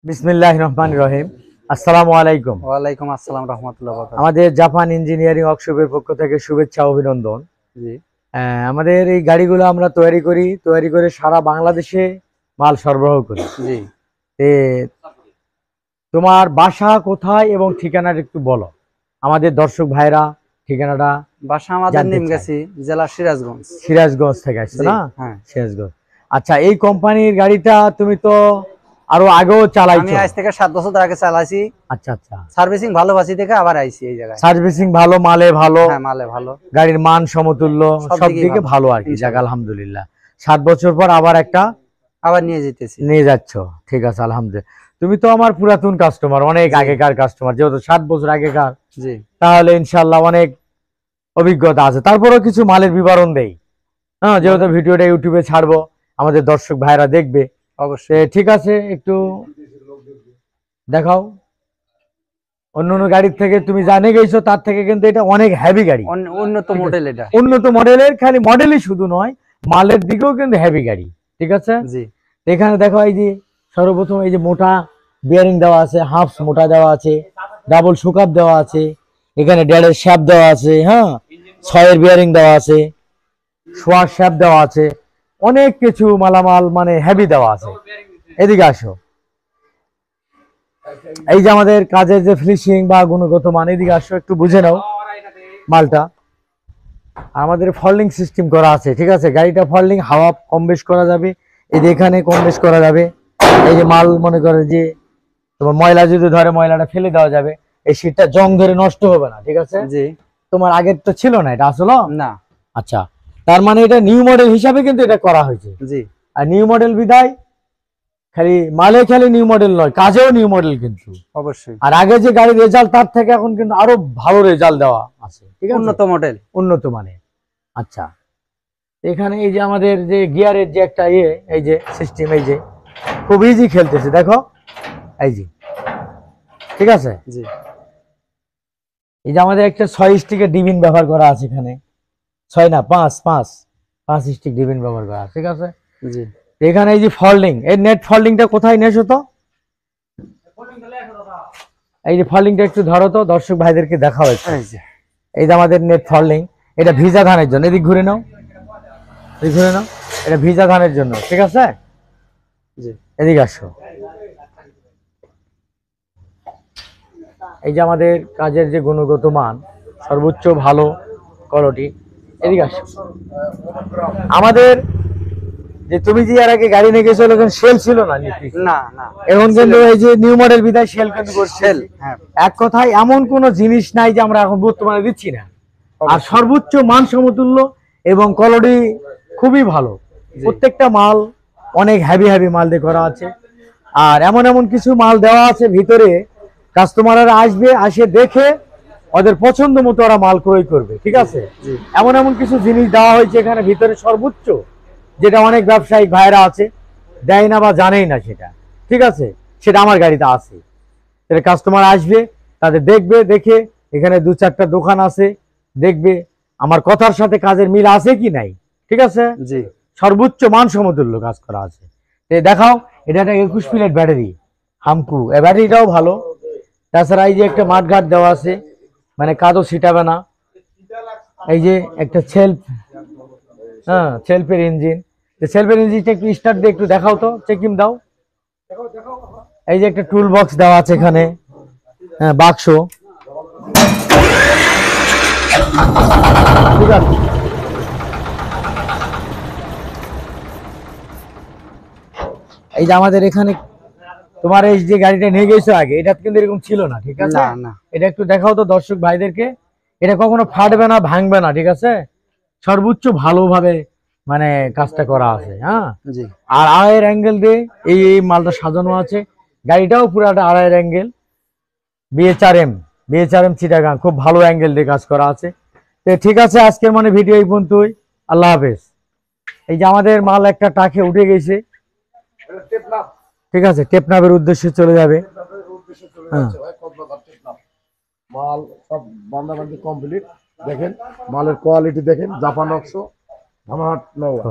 বিসমিল্লাহির রহমানির রহিম। আসসালামু আলাইকুম। ওয়ালাইকুম আসসালাম রাহমাতুল্লাহ ওয়া বারাকাতুহু। আমাদের জাপান ইঞ্জিনিয়ারিং ওয়ার্কশপের পক্ষ থেকে শুভেচ্ছা অভিনন্দন। জি আমাদের এই গাড়িগুলো আমরা তৈরি করে সারা বাংলাদেশে মাল সরবরাহ করি। জি এ তোমার বাসা কোথায় এবং ঠিকানাটা একটু বলো, আমাদের দর্শক ভাইরা ঠিকানাটা। বাসা আমাদের নিমগাছি, জেলা সিরাজগঞ্জ। সিরাজগঞ্জ থেকে আসছো না? হ্যাঁ, সিরাজগঞ্জ। আচ্ছা, এই কোম্পানির গাড়িটা তুমি তো আরো আগেও চালাইছো? আমি আজ থেকে 7 বছর আগে চালাইছি। আচ্ছা আচ্ছা। সার্ভিসিং ভালো বাসি থেকে আবার আইছি এই জায়গায়। সার্ভিসিং ভালো, মালে ভালো। হ্যাঁ, মালে ভালো, গাড়ির মান সমতুল্য, সব দিকে ভালো আর কি। যাক আলহামদুলিল্লাহ। 7 বছর পর আবার একটা আবার নিয়ে যাচ্ছ, ঠিক আছে আলহামদুলিল্লাহ। তুমি তো আমার পুরাতন কাস্টমার, অনেক আগেকার কাস্টমার, যেহেতু 7 বছর আগেকার, জি তাহলে ইনশাআল্লাহ অনেক অভিজ্ঞতা আছে। তারপরেও কিছু মালের বিবরণ দেই, হ্যাঁ, যেহেতু ভিডিওটা ইউটিউবে ছাড়বো, আমাদের দর্শক ভাইরা দেখবে অবশ্যই। ঠিক আছে, একটু দেখাও। অন্য গাড়ির থেকে তুমি জানে গেছো, তার থেকে কিন্তু এটা অনেক হেভি গাড়ি, উন্নত মডেল। এটা উন্নত মডেলের, খালি মডেলই শুধু নয়, মালের দিকেও কিন্তু হেভি গাড়ি। ঠিক আছে, জি। এখানে দেখো, এই যে সর্বপ্রথম এই যে মোটা বিয়ারিং দেওয়া আছে, হাফ মোটা দেওয়া আছে, ডাবল সুকাপ দেওয়া আছে, এখানে 1.5 শ্যাপ দেওয়া আছে, হ্যাঁ, 6 বিয়ারিং দেওয়া আছে, সোয়ার শ্যাপ দেওয়া আছে, অনেক কিছু মালামাল মানে হেভি দেওয়া আছে। এদিকে আসো, এই যে আমাদের কাজের যে ফিনিশিং বা গুণগত মান, এদিকে আসো একটু বুঝে নাও মালটা। আমাদের ফল্ডিং সিস্টেম করা আছে, ঠিক আছে। গাড়িটা ফল্ডিং, হাওয়া কম বেশ করা যাবে, এই যে এখানে কম বেশ করা যাবে। এই যে মাল মনে করে যে তোমার ময়লা যদি ধরে, ময়লাটা ফেলে দেওয়া যাবে, এই শীটটা জং ধরে নষ্ট হবে না। ঠিক আছে, জি। তোমার আগের তো ছিল না, এটা আসলে না। আচ্ছা, তার মানে এটা নিউ মডেল হিসাবে কিন্তু এটা করা হয়েছে। জি। আর নিউ মডেল বিদায় খালি মালে খালি নিউ মডেল নয়, কাজেও নিউ মডেল কিন্তু অবশ্যই। আর আগে যে গাড়ির রেজাল্ট, তার থেকে এখন কিন্তু আরো ভালো রেজাল্ট দেওয়া আছে। ঠিক আছে, উন্নত মডেল, উন্নত মানের। আচ্ছা, এখানে এই যে আমাদের যে গিয়ারের যে একটা এই যে সিস্টেম, এই যে খুব ইজি খেলতেছে, দেখো এই যে। ঠিক আছে, জি। এই যে আমাদের একটা 6 স্টিকের ডিবিন ব্যবহার করা আছে এখানে, 6 না 5 স্টিক ডিবিন ব্যবহার করা আছে। ঠিক আছে, জি। এখানে এই যে ফল্ডিং, এই নেট ফল্ডিংটা কোথায় নেছো তো? এই যে ফল্ডিংটা একটু ধরো তো, দর্শক ভাইদেরকে দেখা হয়েছে। এই যে আমাদের নেট ফল্ডিং, এটা ভিজা ধানের জন্য। এদিক ঘুরে নাও, এটা ভিজা ধানের জন্য। ঠিক আছে, এদিকে আসো। এই যে আমাদের কাজের যে গুণগত মান, সর্বোচ্চ ভালো কোয়ালিটি। এদিকে আসো। আমাদের যে তুমি যে এর আগে গাড়ি নিয়ে গেছো, এখন সেল ছিল না, না, এখন কিন্তু এই যে নিউ মডেল বিদায় সেল কিন্তু করছে। হ্যাঁ, এক কথায় এমন কোন জিনিস নাই যে আমরা এখন বর্তমানে দিচ্ছি না। আর সর্বোচ্চ মান সমতুল্য এবং কোয়ালিটি খুবই ভালো। প্রত্যেকটা মাল অনেক হেভি মাল দিয়ে করা আছে। আর এমন কিছু মাল দেওয়া আছে ভিতরে, কাস্টমাররা আসবে, আসে দেখে ওদের পছন্দ মতো ওরা মাল ক্রয় করবে। ঠিক আছে, এমন কিছু জিনিস দেওয়া হয়েছে এখানে ভিতরে সর্বোচ্চ, যেটা অনেক ব্যবসায়িক ভাইরা আছে দেয় না বা জানেই না সেটা। ঠিক আছে, সেটা আমার গাড়িতে আছে। কাস্টমার আসবে, তাদের দেখবে, দেখে এখানে 2-4টা দোকান আছে, দেখবে আমার কথার সাথে কাজের মিল আছে কি নাই। ঠিক আছে, জি। সর্বোচ্চ মান সমতুল্য কাজ করা আছে। দেখাও, এটা একটা 21 প্লেট ব্যাটারি, হামকু। এই ব্যাটারিটাও ভালো। তাছাড়া এই যে একটা মাঠঘাট দেওয়া আছে, মানে কাদও ছিটাবে না। এই যে একটা সেলফ, হ্যাঁ, সেলফের ইঞ্জিন। সেলফের ইঞ্জিনটা একটু স্টার্ট দিয়ে একটু দেখাও তো, চেকিং দাও। এই যে একটা টুল বক্স দেওয়া আছে এখানে, হ্যাঁ, বাক্স। ঠিক আছে, এই যে আমাদের এখানে তোমার এই যে গাড়িটা নিয়ে গেছো আগে, এটা কিন্তু এরকম ছিল না। ঠিক আছে, এটা একটু দেখাও তো দর্শক ভাইদেরকে। এটা কখনো ফাটবে না, ভাঙবে না। ঠিক আছে, সর্বোচ্চ ভালোভাবে মানে কাজটা করা আছে। হ্যাঁ, আর আড়াইয়ের অ্যাঙ্গেল দিয়ে এই মালটা সাজানো আছে। গাড়িটাও পুরাটা আড়াইয়ের অ্যাঙ্গেল, বিএচআরএম চিটাগাং, খুব ভালো অ্যাঙ্গেল দিয়ে কাজ করা আছে। তো ঠিক আছে, আজকের মানে ভিডিও এই পর্যন্তই। আল্লাহ হাফেজ। এই যে আমাদের মাল একটা টাকে উঠে গেছে। ঠিক আছে, টেপনাবের উদ্দেশ্যে চলে যাবে। হ্যাঁ, মাল সব বান্দাবান্দি কমপ্লিট। দেখেন মালের কোয়ালিটি দেখেন, জাপান অক্স, ধামাহাট নওয়া।